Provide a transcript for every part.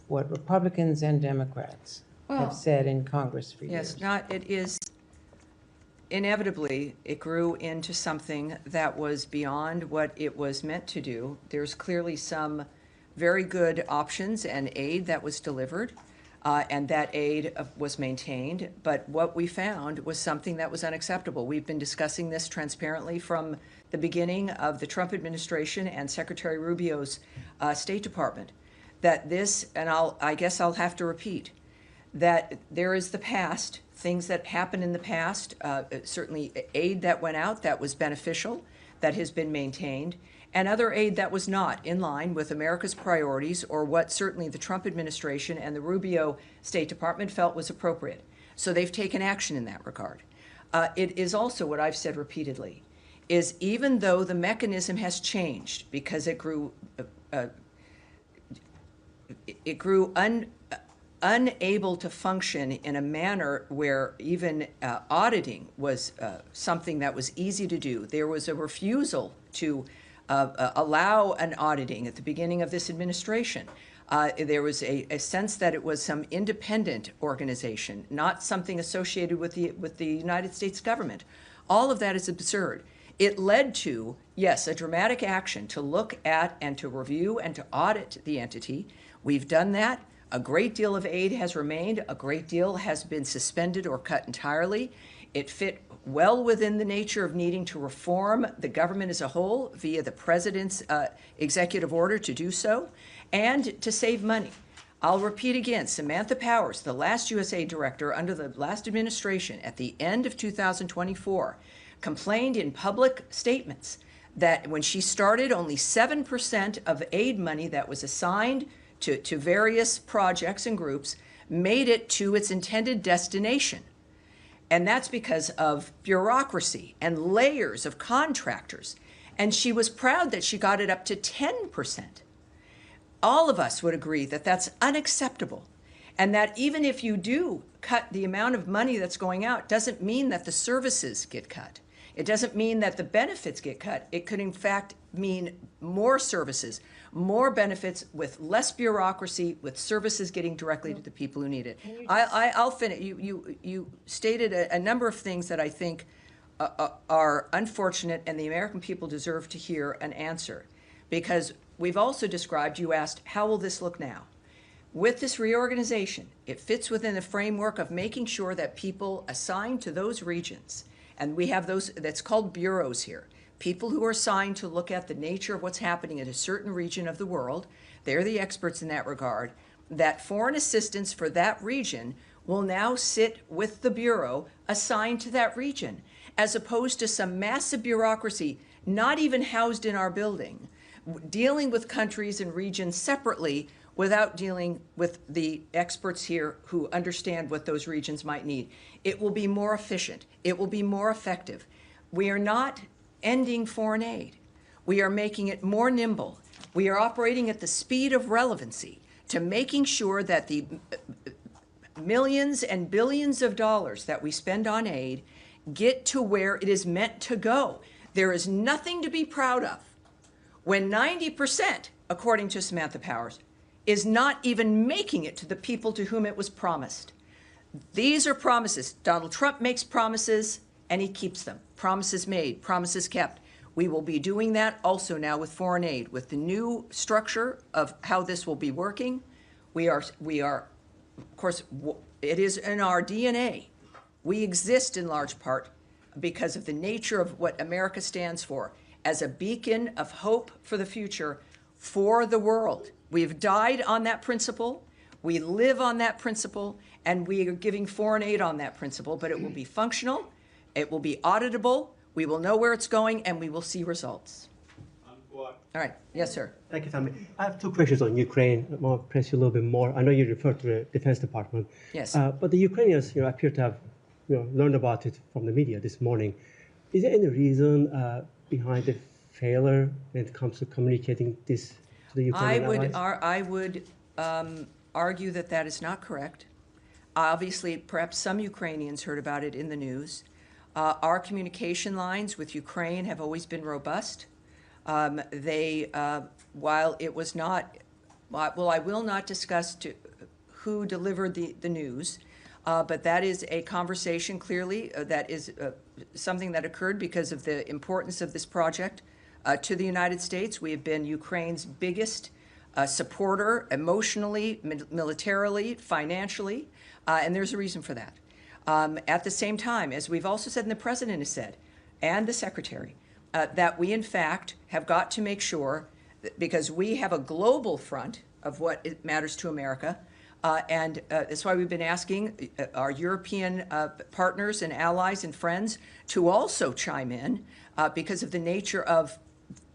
what Republicans and Democrats have said in Congress for years. Yes, it is, inevitably, it grew into something that was beyond what it was meant to do. There's clearly some very good options and aid that was delivered, and that aid was maintained. But what we found was something that was unacceptable. We've been discussing this transparently from the beginning of the Trump administration and Secretary Rubio's State Department, that this, and I guess I'll have to repeat, that there is the past, things that happened in the past, certainly aid that went out that was beneficial, that has been maintained, and other aid that was not in line with America's priorities or what certainly the Trump administration and the Rubio State Department felt was appropriate. So they've taken action in that regard. It is also what I've said repeatedly, is even though the mechanism has changed because it grew unable to function in a manner where even auditing was something that was easy to do. There was a refusal to allow an auditing at the beginning of this administration. There was a sense that it was some independent organization, not something associated with the United States government. All of that is absurd. It led to, yes, a dramatic action to look at and to review and to audit the entity. We've done that. A great deal of aid has remained. A great deal has been suspended or cut entirely. It fit well within the nature of needing to reform the government as a whole via the president's executive order to do so and to save money. I'll repeat again, Samantha Powers, the last USAID director under the last administration at the end of 2024, complained in public statements that when she started, only 7% of aid money that was assigned to various projects and groups made it to its intended destination. And that's because of bureaucracy and layers of contractors. And she was proud that she got it up to 10%. All of us would agree that that's unacceptable. And that even if you do cut the amount of money that's going out, doesn't mean that the services get cut. It doesn't mean that the benefits get cut. It could, in fact, mean more services, more benefits with less bureaucracy, with services getting directly to the people who need it. I'll finish. You stated a number of things that I think are unfortunate, and the American people deserve to hear an answer. Because we've also described, you asked, how will this look now? With this reorganization, it fits within the framework of making sure that people assigned to those regions, and we have those, that's called bureaus here, people who are assigned to look at the nature of what's happening in a certain region of the world. They're the experts in that regard. That foreign assistance for that region will now sit with the bureau assigned to that region, as opposed to some massive bureaucracy not even housed in our building, dealing with countries and regions separately without dealing with the experts here who understand what those regions might need. It will be more efficient. It will be more effective. We are not ending foreign aid. We are making it more nimble. We are operating at the speed of relevancy to making sure that the millions and billions of dollars that we spend on aid get to where it is meant to go. There is nothing to be proud of when 90%, according to Samantha Powers, is not even making it to the people to whom it was promised. These are promises. Donald Trump makes promises and he keeps them. Promises made, promises kept. We will be doing that also now with foreign aid. With the new structure of how this will be working, we are, of course, it is in our DNA. We exist in large part because of the nature of what America stands for as a beacon of hope for the future for the world. We've died on that principle, we live on that principle, and we are giving foreign aid on that principle, but it will be functional, it will be auditable, we will know where it's going, and we will see results. All right, yes, sir. Thank you, Tammy. I have two questions on Ukraine. I want to press you a little bit more. I know you referred to the Defense Department. Yes. But the Ukrainians, appear to have, learned about it from the media this morning. Is there any reason behind the failure when it comes to communicating this to the Ukrainian allies? I would argue that that is not correct. Obviously, perhaps some Ukrainians heard about it in the news. Our communication lines with Ukraine have always been robust. While it was not Well, I will not discuss who delivered the news, but that is a conversation clearly that is something that occurred because of the importance of this project to the United States. We have been Ukraine's biggest supporter emotionally, militarily, financially, and there's a reason for that. At the same time, as we've also said and the President has said, and the Secretary, that we in fact have got to make sure, because we have a global front of what it matters to America, and that's why we've been asking our European partners and allies and friends to also chime in because of the nature of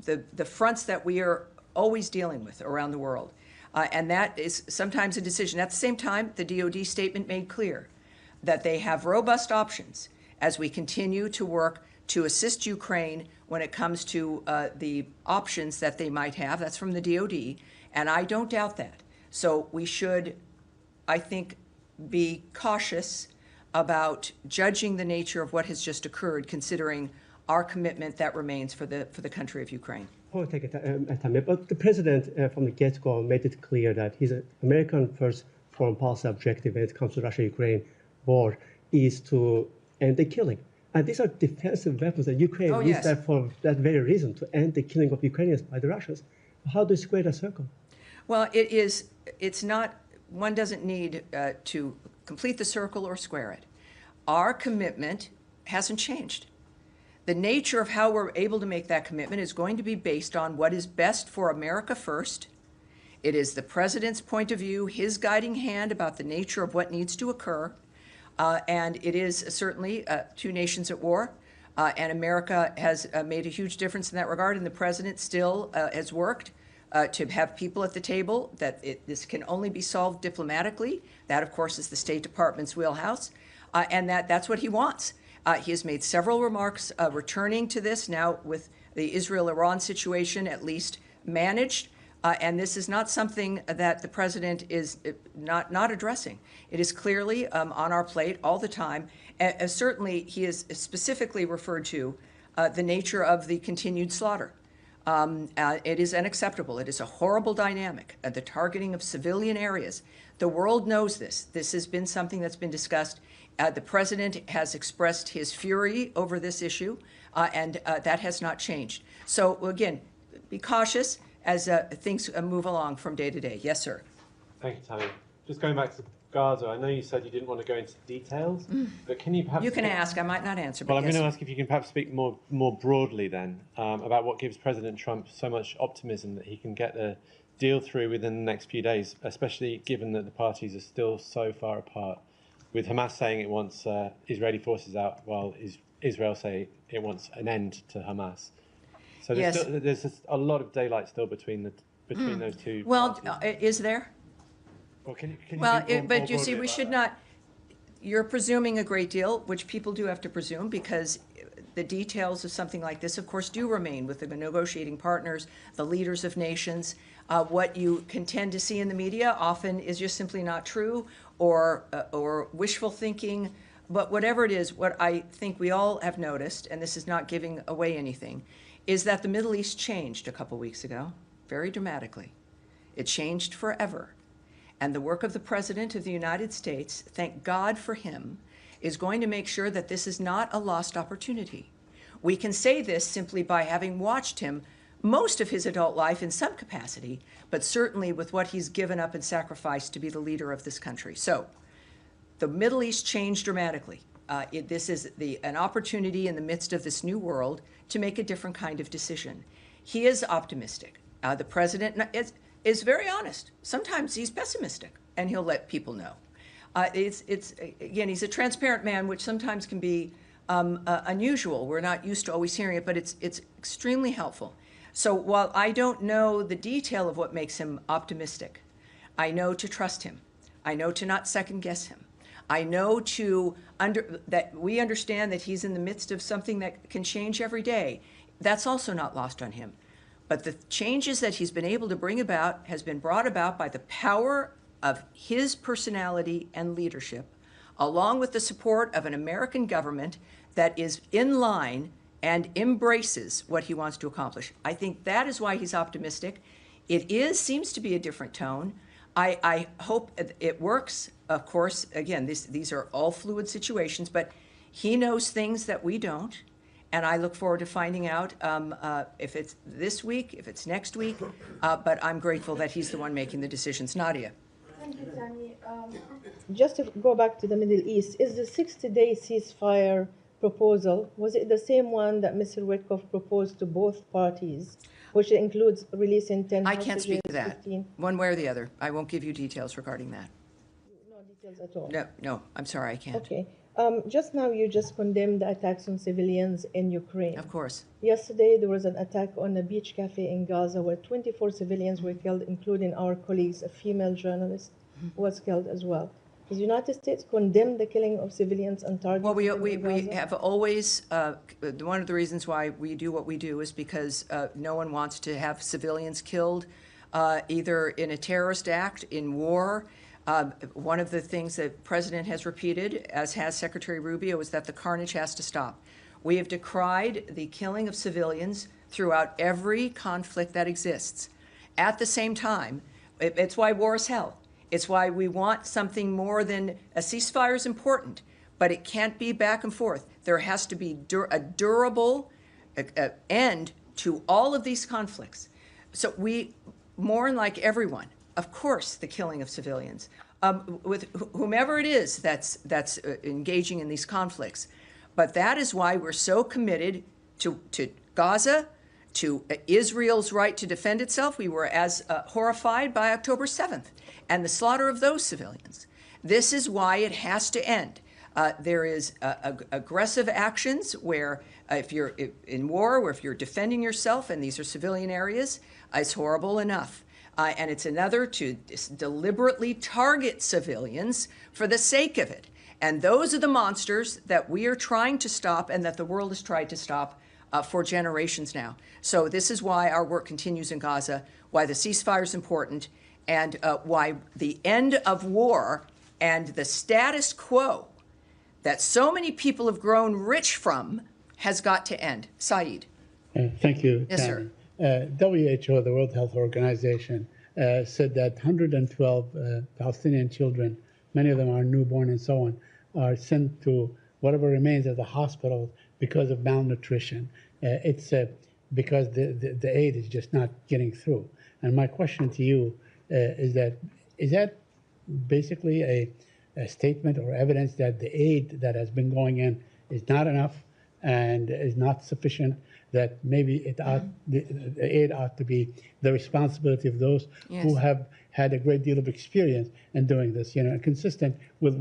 the fronts that we are always dealing with around the world. And that is sometimes a decision. At the same time, the DoD statement made clear that they have robust options as we continue to work to assist Ukraine when it comes to the options that they might have. That's from the DoD, and I don't doubt that. So we should, I think, be cautious about judging the nature of what has just occurred, considering our commitment that remains for the country of Ukraine. I'll take it, Tammy. But the president, from the get-go, made it clear that his American first foreign policy objective when it comes to Russia-Ukraine war is to end the killing. And these are defensive weapons that Ukraine needs that for that very reason, to end the killing of Ukrainians by the Russians. How do you square that circle? Well, it's not, one doesn't need to complete the circle or square it. Our commitment hasn't changed. The nature of how we're able to make that commitment is going to be based on what is best for America first. It is the president's point of view, his guiding hand about the nature of what needs to occur. And it is certainly two nations at war. And America has made a huge difference in that regard. And the president still has worked to have people at the table, that this can only be solved diplomatically. That, of course, is the State Department's wheelhouse. And that's what he wants. He has made several remarks returning to this now with the Israel-Iran situation at least managed. And this is not something that the president is not addressing. It is clearly on our plate all the time. Certainly, he has specifically referred to the nature of the continued slaughter. It is unacceptable. It is a horrible dynamic, the targeting of civilian areas. The world knows this. This has been something that's been discussed. The president has expressed his fury over this issue, and that has not changed. So, again, be cautious as things move along from day to day. Yes, sir. Thank you, Tammy. Just going back to Gaza, I know you said you didn't want to go into details, but can you perhaps... You can ask. I might not answer. Well, I'm going to ask if you can perhaps speak more broadly then about what gives President Trump so much optimism that he can get the deal through within the next few days, especially given that the parties are still so far apart, with Hamas saying it wants Israeli forces out while Israel say it wants an end to Hamas. So there's a lot of daylight still between those two. Well, parties. Is there? Well, can you but you see, we should not. You're presuming a great deal, which people do have to presume, because the details of something like this, of course, do remain with the negotiating partners, the leaders of nations. What you can tend to see in the media often is just simply not true, or wishful thinking. But whatever it is, what I think we all have noticed, and this is not giving away anything, is that the Middle East changed a couple weeks ago, very dramatically. It changed forever. And the work of the President of the United States, thank God for him, is going to make sure that this is not a lost opportunity. We can say this simply by having watched him most of his adult life in some capacity, but certainly with what he's given up and sacrificed to be the leader of this country. So the Middle East changed dramatically. This is an opportunity in the midst of this new world to make a different kind of decision. He is optimistic. The president is very honest. Sometimes he's pessimistic, and he'll let people know. Again, he's a transparent man, which sometimes can be unusual. We're not used to always hearing it, but it's extremely helpful. So while I don't know the detail of what makes him optimistic, I know to trust him. I know to not second guess him. I know that we understand that he's in the midst of something that can change every day. That's also not lost on him. But the changes that he's been able to bring about has been brought about by the power of his personality and leadership, along with the support of an American government that is in line and embraces what he wants to accomplish. I think that is why he's optimistic. seems to be a different tone. I hope it works. Of course, again, these are all fluid situations, but he knows things that we don't. And I look forward to finding out if it's this week, if it's next week. But I'm grateful that he's the one making the decisions. Nadia. Thank you, Tammy. Just to go back to the Middle East, is the 60-day ceasefire proposal, was it the same one that Mr. Witkoff proposed to both parties, which includes releasing 10 I can't speak to that, 15? one way or the other. I won't give you details regarding that. No details at all? No, I'm sorry, I can't. Okay. Just now, you just condemned the attacks on civilians in Ukraine. Of course. Yesterday, there was an attack on a beach cafe in Gaza where 24 civilians were killed, including our colleagues. A female journalist was killed as well. Does the United States condemn the killing of civilians and targets? Well, we have always, one of the reasons why we do what we do is because no one wants to have civilians killed, either in a terrorist act, in war. One of the things that the President has repeated, as has Secretary Rubio, is that the carnage has to stop. We have decried the killing of civilians throughout every conflict that exists. At the same time, it's why war is hell. It's why we want something more than a ceasefire is important, but it can't be back and forth. There has to be a durable end to all of these conflicts. So we mourn like everyone, of course, the killing of civilians, with whomever it is that's engaging in these conflicts. But that is why we're so committed to Gaza, to Israel's right to defend itself. We were as horrified by October 7th and the slaughter of those civilians. This is why it has to end. There is aggressive actions where if you're in war or if you're defending yourself and these are civilian areas, it's horrible enough. And it's another to deliberately target civilians for the sake of it. And those are the monsters that we are trying to stop and that the world has tried to stop for generations now. So this is why our work continues in Gaza, why the ceasefire is important, and why the end of war and the status quo that so many people have grown rich from has got to end. Saeed. Thank you, Yes, Tammy. sir. WHO, the World Health Organization, said that 112 Palestinian children, many of them are newborn and so on, are sent to whatever remains of the hospital because of malnutrition. It's because the aid is just not getting through. And my question to you is that basically a statement or evidence that the aid that has been going in is not enough and is not sufficient, that maybe the aid ought to be the responsibility of those Yes. who have had a great deal of experience in doing this, consistent with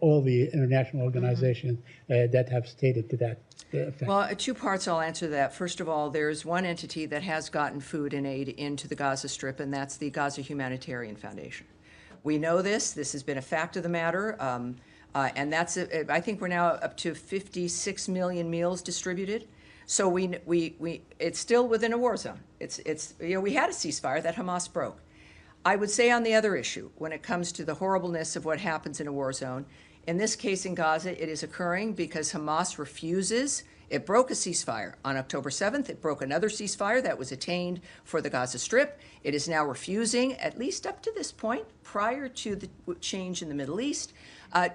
all the international organizations that have stated to that effect. Well, two parts I'll answer that. First of all, there's one entity that has gotten food and aid into the Gaza Strip, and that's the Gaza Humanitarian Foundation. We know this. This has been a fact of the matter. And I think we're now up to 56 million meals distributed. So it's still within a war zone. We had a ceasefire that Hamas broke. I would say on the other issue, when it comes to the horribleness of what happens in a war zone, in this case in Gaza, it is occurring because Hamas refuses. It broke a ceasefire on October 7th. It broke another ceasefire that was attained for the Gaza Strip. It is now refusing, at least up to this point, prior to the change in the Middle East,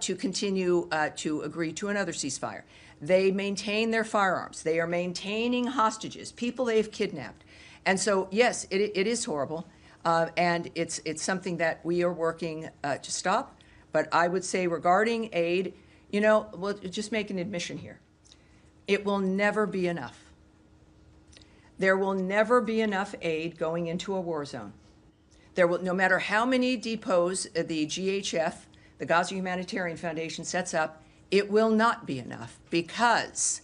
to continue to agree to another ceasefire. They maintain their firearms. They are maintaining hostages, people they've kidnapped. And so, yes, it is horrible. And it's something that we are working to stop. But I would say regarding aid, we'll just make an admission here. It will never be enough. There will never be enough aid going into a war zone. No matter how many depots the GHF, the Gaza Humanitarian Foundation, sets up, it will not be enough, because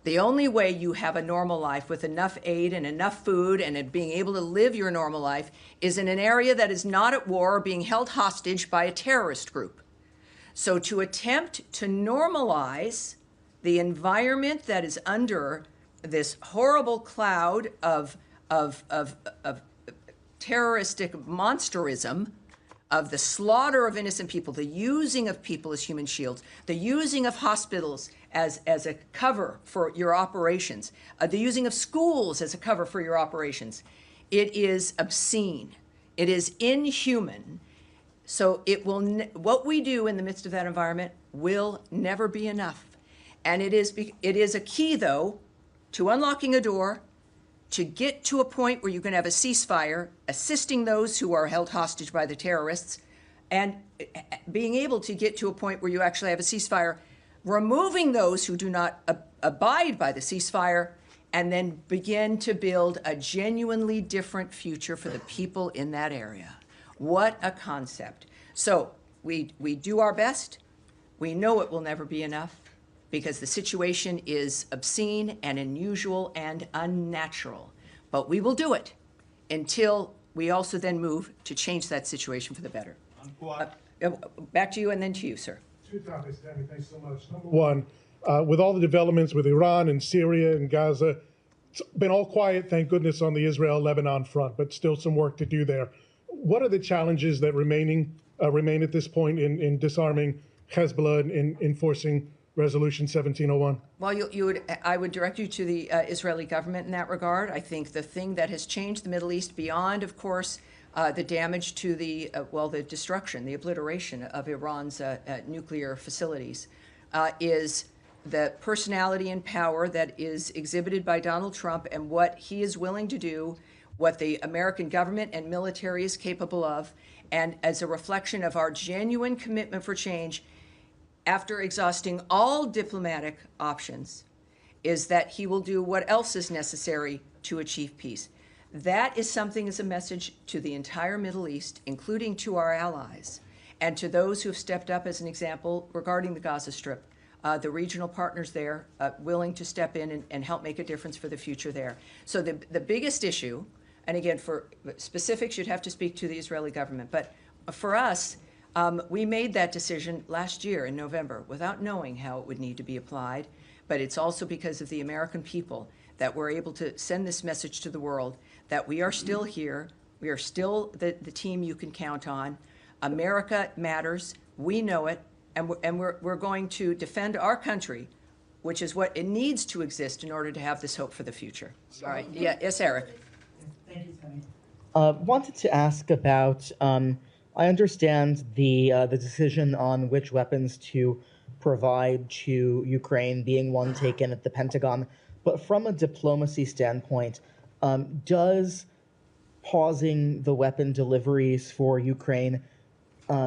the only way you have a normal life with enough aid and enough food and being able to live your normal life is in an area that is not at war or being held hostage by a terrorist group. So to attempt to normalize the environment that is under this horrible cloud of terroristic monsterism, of the slaughter of innocent people, the using of people as human shields, the using of hospitals as a cover for your operations, the using of schools as a cover for your operations. It is obscene. It is inhuman. So it will. What we do in the midst of that environment will never be enough. And it is a key, though, to unlocking a door, to get to a point where you can have a ceasefire, assisting those who are held hostage by the terrorists, and being able to get to a point where you actually have a ceasefire, removing those who do not abide by the ceasefire, and then begin to build a genuinely different future for the people in that area. What a concept. So we do our best. We know it will never be enough because the situation is obscene and unusual and unnatural. But we will do it until we also then move to change that situation for the better. Back to you and then to you, sir. Two topics, Tammy. Thanks so much. Number one, with all the developments with Iran and Syria and Gaza, it's been all quiet, thank goodness, on the Israel-Lebanon front, but still some work to do there. What are the challenges that remain at this point in disarming Hezbollah and in enforcing Resolution 1701? Well, I would direct you to the Israeli government in that regard. I think the thing that has changed the Middle East beyond, of course, the damage to the destruction, the obliteration of Iran's nuclear facilities, is the personality and power that is exhibited by Donald Trump and what he is willing to do, what the American government and military is capable of, and as a reflection of our genuine commitment for change, after exhausting all diplomatic options, is that he will do what else is necessary to achieve peace. That is something as a message to the entire Middle East, including to our allies, and to those who have stepped up as an example regarding the Gaza Strip, the regional partners there willing to step in and help make a difference for the future there. So the biggest issue, and again, for specifics, you'd have to speak to the Israeli government, but for us, we made that decision last year in November without knowing how it would need to be applied, but it's also because of the American people that we're able to send this message to the world that we are still here, we are still the team you can count on. America matters, we know it, and we're going to defend our country, which is what it needs to exist in order to have this hope for the future. All right, yeah, yes, Eric. Thank you, Tammy. Wanted to ask about, I understand the decision on which weapons to provide to Ukraine being one taken at the Pentagon, but from a diplomacy standpoint, does pausing the weapon deliveries for Ukraine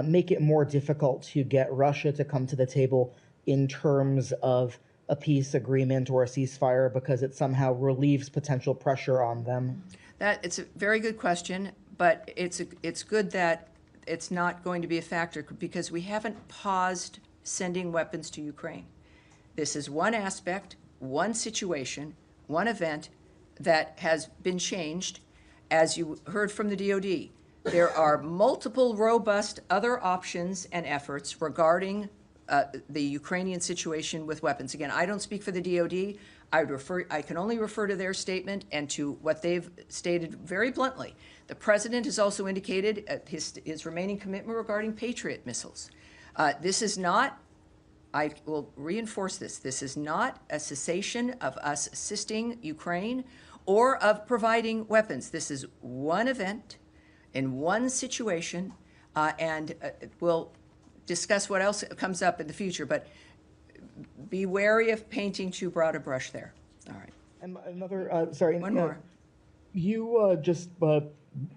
make it more difficult to get Russia to come to the table in terms of a peace agreement or a ceasefire because it somehow relieves potential pressure on them? It's a very good question, but it's good that it's not going to be a factor because we haven't paused sending weapons to Ukraine. This is one aspect, one situation, one event that has been changed. As you heard from the DoD, there are multiple robust other options and efforts regarding the Ukrainian situation with weapons. Again, I don't speak for the DoD. I can only refer to their statement and to what they've stated very bluntly. The president has also indicated his remaining commitment regarding Patriot missiles. This is not, I will reinforce this is not a cessation of us assisting Ukraine or of providing weapons. This is one event in one situation, and we'll discuss what else comes up in the future, but be wary of painting too broad a brush there. All right. And another, sorry. One more. You just a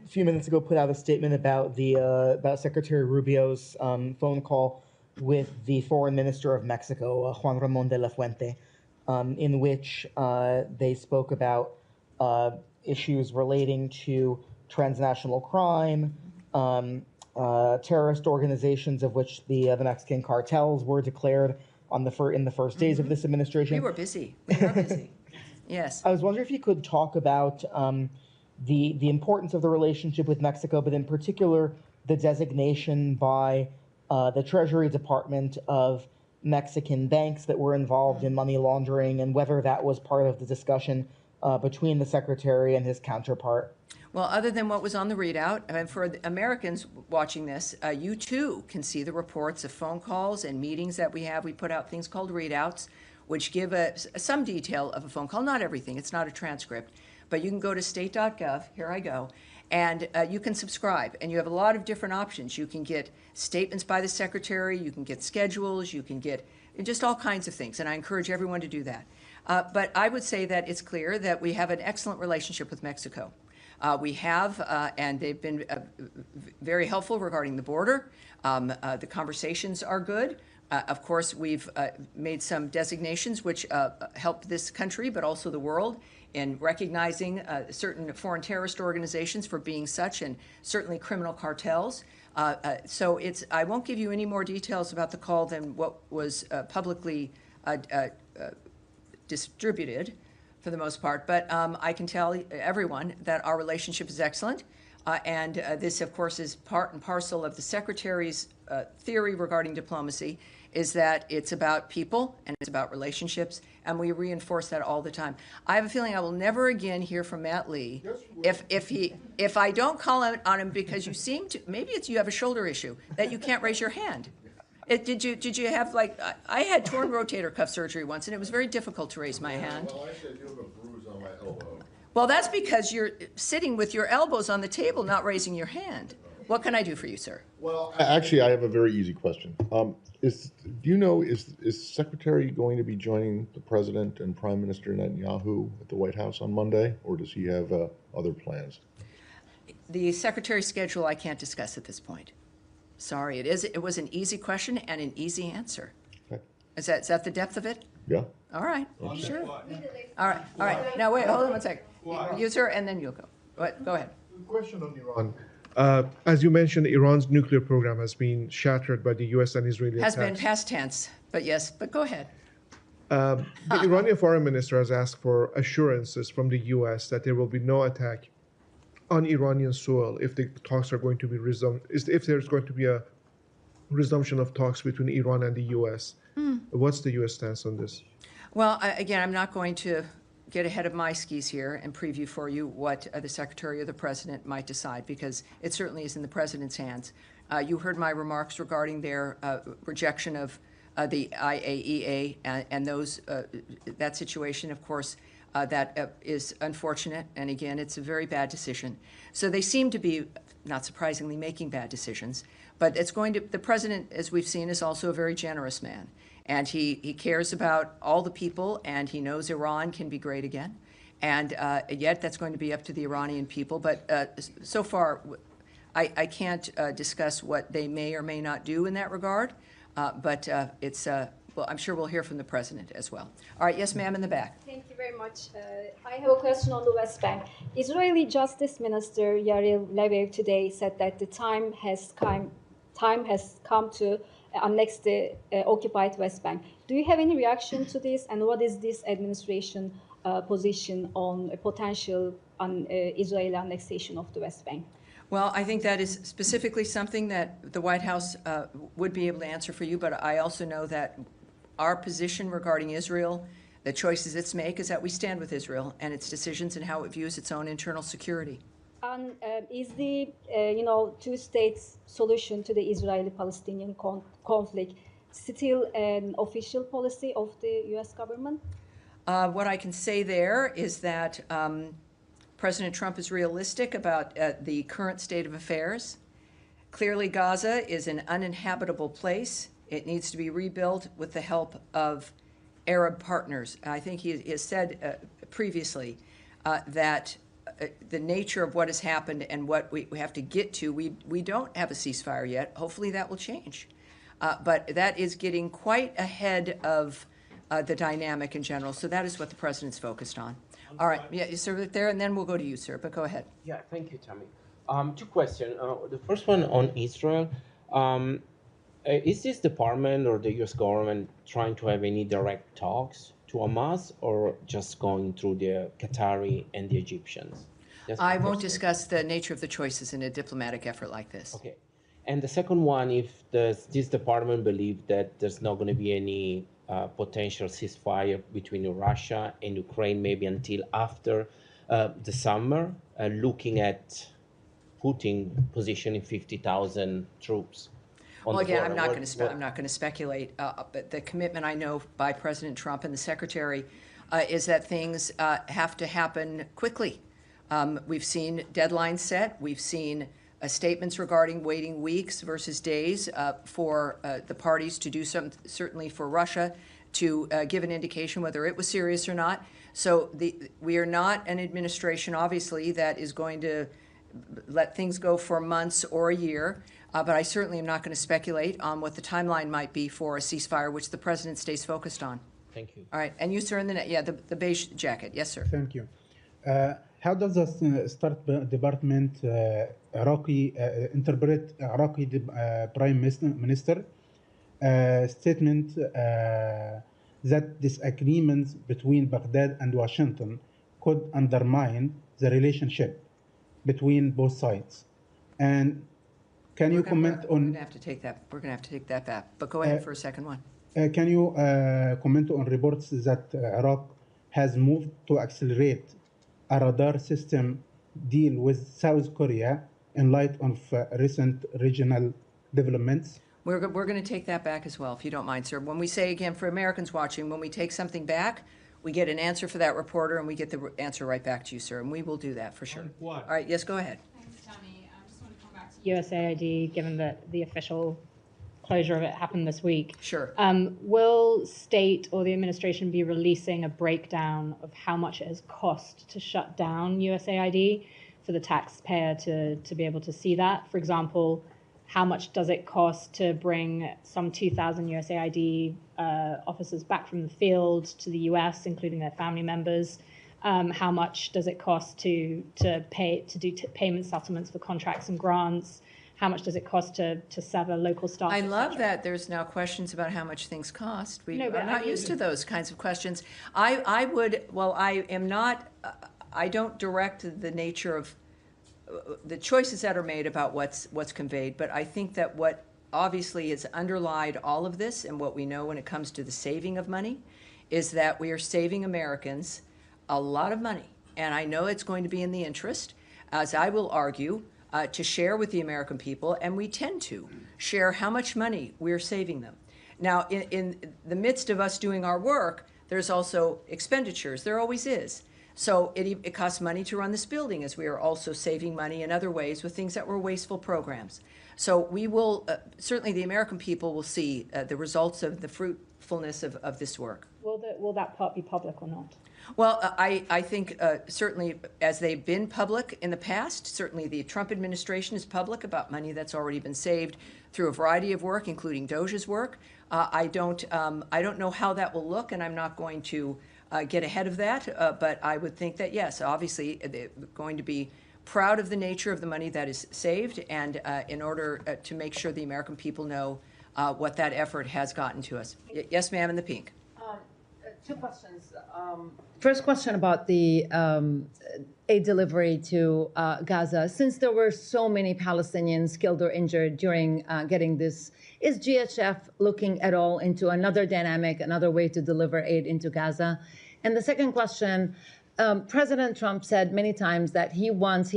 few minutes ago put out a statement about about Secretary Rubio's phone call with the foreign minister of Mexico, Juan Ramón de la Fuente, in which they spoke about issues relating to transnational crime, terrorist organizations of which the Mexican cartels were declared in the first days of this administration. We were busy. We were busy. Yes. I was wondering if you could talk about the importance of the relationship with Mexico, but in particular the designation by the Treasury Department of Mexican banks that were involved in money laundering, and whether that was part of the discussion between the secretary and his counterpart. Well, other than what was on the readout, and for the Americans watching this, you too can see the reports of phone calls and meetings that we have. We put out things called readouts, which give some detail of a phone call, not everything, it's not a transcript, but you can go to state.gov, here I go, and you can subscribe, and you have a lot of different options. You can get statements by the secretary, you can get schedules, you can get just all kinds of things, and I encourage everyone to do that. But I would say that it's clear that we have an excellent relationship with Mexico. We have, and they've been very helpful regarding the border. The conversations are good. Of course, we've made some designations which help this country, but also the world, in recognizing certain foreign terrorist organizations for being such, and certainly criminal cartels. So I won't give you any more details about the call than what was publicly distributed for the most part, but I can tell everyone that our relationship is excellent, and this, of course, is part and parcel of the Secretary's theory regarding diplomacy, is that it's about people and it's about relationships, and we reinforce that all the time. I have a feeling I will never again hear from Matt Lee if I don't call on him because you seem to, maybe it's you have a shoulder issue, that you can't raise your hand. Did you have, like, I had torn rotator cuff surgery once, and it was very difficult to raise my hand. Well, actually, I do have a bruise on my elbow. Well, that's because you're sitting with your elbows on the table, not raising your hand. What can I do for you, sir? Well, actually, I have a very easy question. Do you know, is Secretary going to be joining the President and Prime Minister Netanyahu at the White House on Monday, or does he have other plans? The Secretary's schedule I can't discuss at this point. Sorry, it was an easy question and an easy answer. Okay. Is that the depth of it? Yeah. All right, sure. All right. Now, wait, hold on one second. You, sir, and then you'll go. Go ahead. Question on Iran. As you mentioned, Iran's nuclear program has been shattered by the U.S. and Israeli Has attacks. been past tense, but yes, but go ahead. The Iranian foreign minister has asked for assurances from the U.S. that there will be no attack on Iranian soil if the talks are going to be resumed, if there's going to be a resumption of talks between Iran and the U.S. What's the U.S. stance on this? Well, again, I'm not going to get ahead of my skis here and preview for you what the Secretary or the President might decide, because it certainly is in the President's hands. You heard my remarks regarding their rejection of the IAEA and that situation, of course, that is unfortunate, and again, it's a very bad decision. So they seem to be, not surprisingly, making bad decisions, but the President, as we've seen, is also a very generous man, and he cares about all the people, and he knows Iran can be great again, and yet that's going to be up to the Iranian people, but so far, I can't discuss what they may or may not do in that regard, but well, I'm sure we'll hear from the President as well. All right, yes, ma'am, in the back. Thank you very much. I have a question on the West Bank. Israeli Justice Minister Yair Lapid today said that the time has come to annex the occupied West Bank. Do you have any reaction to this, and what is this administration position on a potential Israeli annexation of the West Bank? Well, I think that is specifically something that the White House would be able to answer for you, but I also know that our position regarding Israel, the choices it's make, is that we stand with Israel and its decisions and how it views its own internal security. And is the two-state solution to the Israeli-Palestinian conflict still an official policy of the U.S. government? What I can say there is that President Trump is realistic about the current state of affairs. Clearly, Gaza is an uninhabitable place. It needs to be rebuilt with the help of Arab partners. I think he has said previously that the nature of what has happened and what we have to get to, we don't have a ceasefire yet. Hopefully that will change. But that is getting quite ahead of the dynamic in general. So that is what the President's focused on. All right, yeah, sir, right there, and then we'll go to you, sir, but go ahead. Yeah, thank you, Tammy. Two questions. The first one on Israel. Is this department or the U.S. government trying to have any direct talks to Hamas, or just going through the Qatari and the Egyptians? I won't discuss the nature of the choices in a diplomatic effort like this. Okay. And the second one, if this department believes that there's not going to be any potential ceasefire between Russia and Ukraine, maybe until after the summer, looking at positioning 50,000 troops. Well, again, I'm not going to speculate. But the commitment I know by President Trump and the Secretary is that things have to happen quickly. We've seen deadlines set. We've seen statements regarding waiting weeks versus days for the parties to do something, certainly for Russia to give an indication whether it was serious or not. So we are not an administration, obviously, that is going to let things go for months or a year. But I certainly am not going to speculate on what the timeline might be for a ceasefire, which the president stays focused on. Thank you. All right. And you, sir, in the beige jacket. Yes, sir. Thank you. How does the State Department interpret Iraqi Prime Minister statement that disagreements between Baghdad and Washington could undermine the relationship between both sides? And can you comment on? We're going to have to take that. We're going to have to take that back. But go ahead for a second one. Can you comment on reports that Iraq has moved to accelerate a radar system deal with South Korea in light of recent regional developments? We're going to take that back as well, if you don't mind, sir. When we say, again, for Americans watching, when we take something back, we get an answer for that reporter, and we get the answer right back to you, sir. And we will do that for sure. All right. Yes, go ahead. Thanks, Tammy. I just want to come back to USAID, given that the official closure of it happened this week. Sure. Will state or the administration be releasing a breakdown of how much it has cost to shut down USAID for the taxpayer to be able to see that? For example, how much does it cost to bring some 2,000 USAID officers back from the field to the US, including their family members? How much does it cost to do payment settlements for contracts and grants? How much does it cost to sever local staff? I love that there's now questions about how much things cost. I'm not used to those kinds of questions. I don't direct the nature of the choices that are made about what's conveyed, but I think that what obviously has underlied all of this and what we know when it comes to the saving of money is that we are saving Americans a lot of money. And I know it's going to be in the interest, as I will argue, to share with the American people, and we tend to share how much money we're saving them. Now, in the midst of us doing our work, there's also expenditures. There always is. So it costs money to run this building, as we are also saving money in other ways with things that were wasteful programs. So we will, certainly the American people will see the results of the fruitfulness of this work. Will that part be public or not? Well, I think certainly as they've been public in the past, certainly the Trump administration is public about money that's already been saved through a variety of work, including DOJ's work. I don't know how that will look, and I'm not going to get ahead of that, but I would think that, yes, obviously they're going to be proud of the nature of the money that is saved, and in order to make sure the American people know what that effort has gotten to us. Yes, ma'am, in the pink. Two questions. First question about the aid delivery to Gaza. Since there were so many Palestinians killed or injured during getting this, is GHF looking at all into another dynamic, another way to deliver aid into Gaza? And the second question, President Trump said many times that he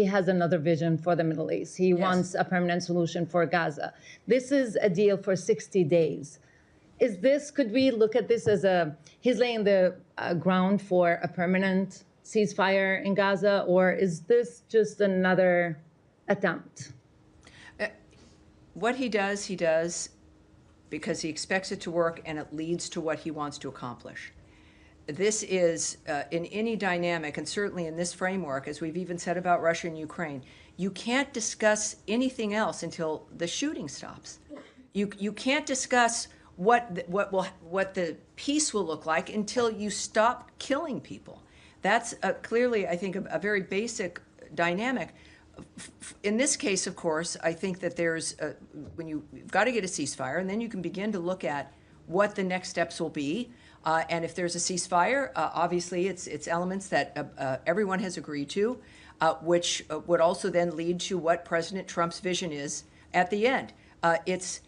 has another vision for the Middle East. He wants a permanent solution for Gaza. This is a deal for 60 days. Could we look at this as he's laying the ground for a permanent ceasefire in Gaza, or is this just another attempt? What he does because he expects it to work and it leads to what he wants to accomplish. This is, in any dynamic, and certainly in this framework, as we've even said about Russia and Ukraine, you can't discuss anything else until the shooting stops. You can't discuss what the peace will look like until you stop killing people. That's clearly, I think, a very basic dynamic. In this case, of course, I think that there's when you've got to get a ceasefire, and then you can begin to look at what the next steps will be. And if there's a ceasefire, obviously it's elements that everyone has agreed to, which would also then lead to what President Trump's vision is at the end. It's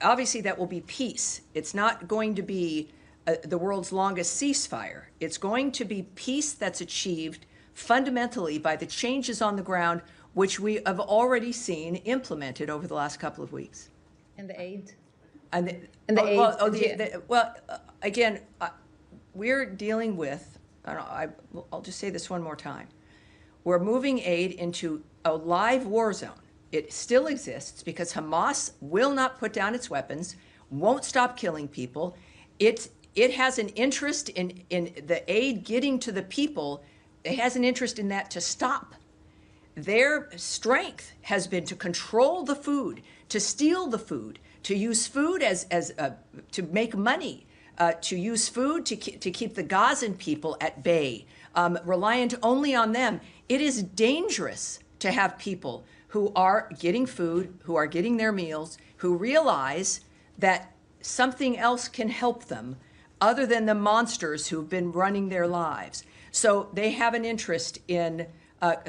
obviously that will be peace. It's not going to be the world's longest ceasefire. It's going to be peace that's achieved fundamentally by the changes on the ground, which we have already seen implemented over the last couple of weeks. And the aid? And again, we're dealing with, I'll just say this one more time. We're moving aid into a live war zone. It still exists because Hamas will not put down its weapons, won't stop killing people. It has an interest in the aid getting to the people. It has an interest in that to stop. Their strength has been to control the food, to steal the food, to use food to make money, to use food to keep the Gazan people at bay, reliant only on them. It is dangerous to have people who are getting food, who are getting their meals, who realize that something else can help them other than the monsters who've been running their lives. So they have an interest in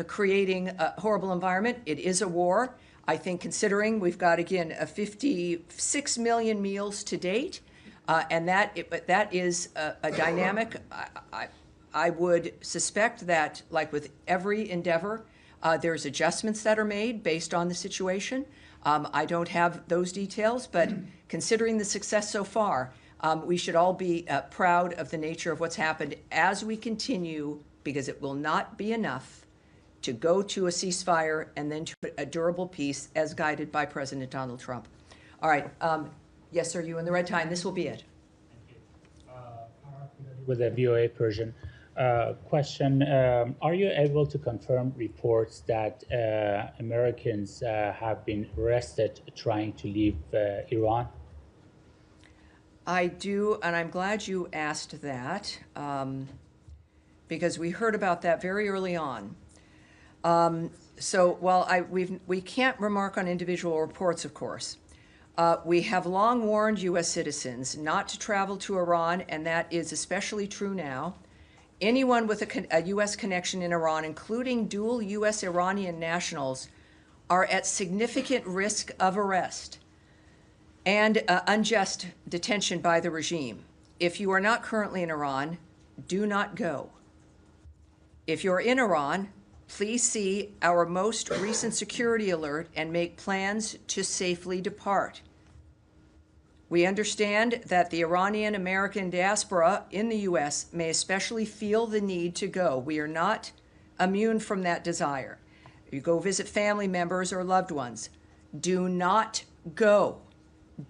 creating a horrible environment. It is a war. I think considering we've got, again, 56 million meals to date, and that is a dynamic. I would suspect that, like with every endeavor, there's adjustments that are made based on the situation. I don't have those details, but considering the success so far, we should all be proud of the nature of what's happened as we continue, because it will not be enough to go to a ceasefire and then to a durable peace as guided by President Donald Trump. All right. Yes, sir, you in the red tie, and this will be it. With the VOA Persian. Question, are you able to confirm reports that Americans have been arrested trying to leave Iran? I do, and I'm glad you asked that, because we heard about that very early on. So while we can't remark on individual reports, of course, we have long warned U.S. citizens not to travel to Iran, and that is especially true now. Anyone with a U.S. connection in Iran, including dual U.S.-Iranian nationals, are at significant risk of arrest and unjust detention by the regime. If you are not currently in Iran, do not go. If you're in Iran, please see our most recent security alert and make plans to safely depart. We understand that the Iranian American diaspora in the U.S. may especially feel the need to go. We are not immune from that desire. You go visit family members or loved ones. Do not go.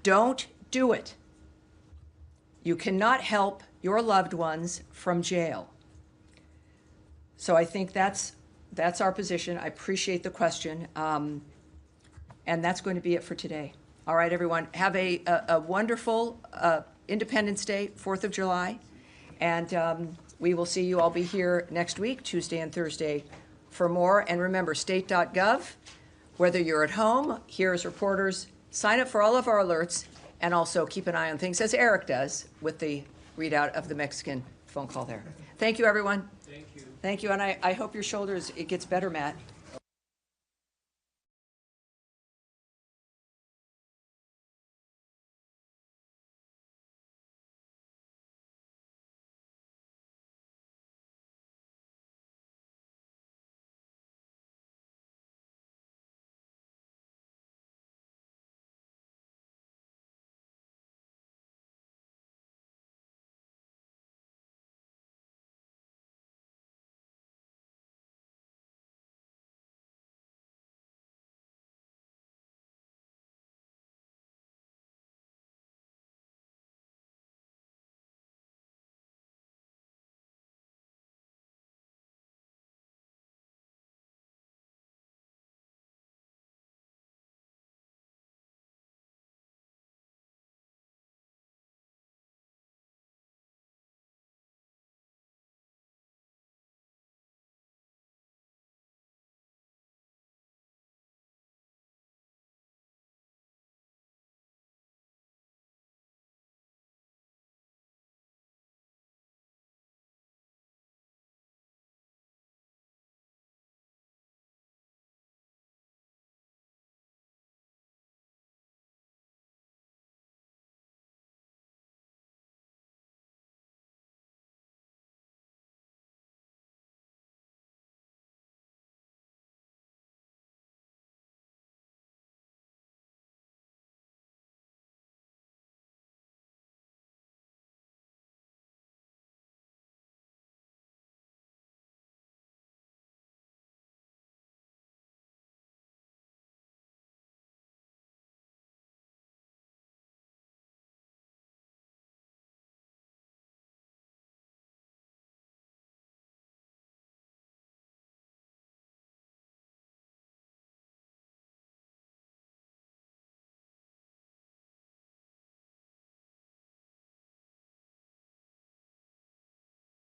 Don't do it. You cannot help your loved ones from jail. So I think that's our position. I appreciate the question. And that's going to be it for today. All right, everyone. Have a wonderful Independence Day, 4th of July. And we will see you. I'll be here next week, Tuesday and Thursday, for more. And remember, state.gov, whether you're at home, here as reporters, sign up for all of our alerts, and also keep an eye on things, as Eric does, with the readout of the Mexican phone call there. Thank you, everyone. Thank you. Thank you, and I hope your shoulders, it gets better, Matt.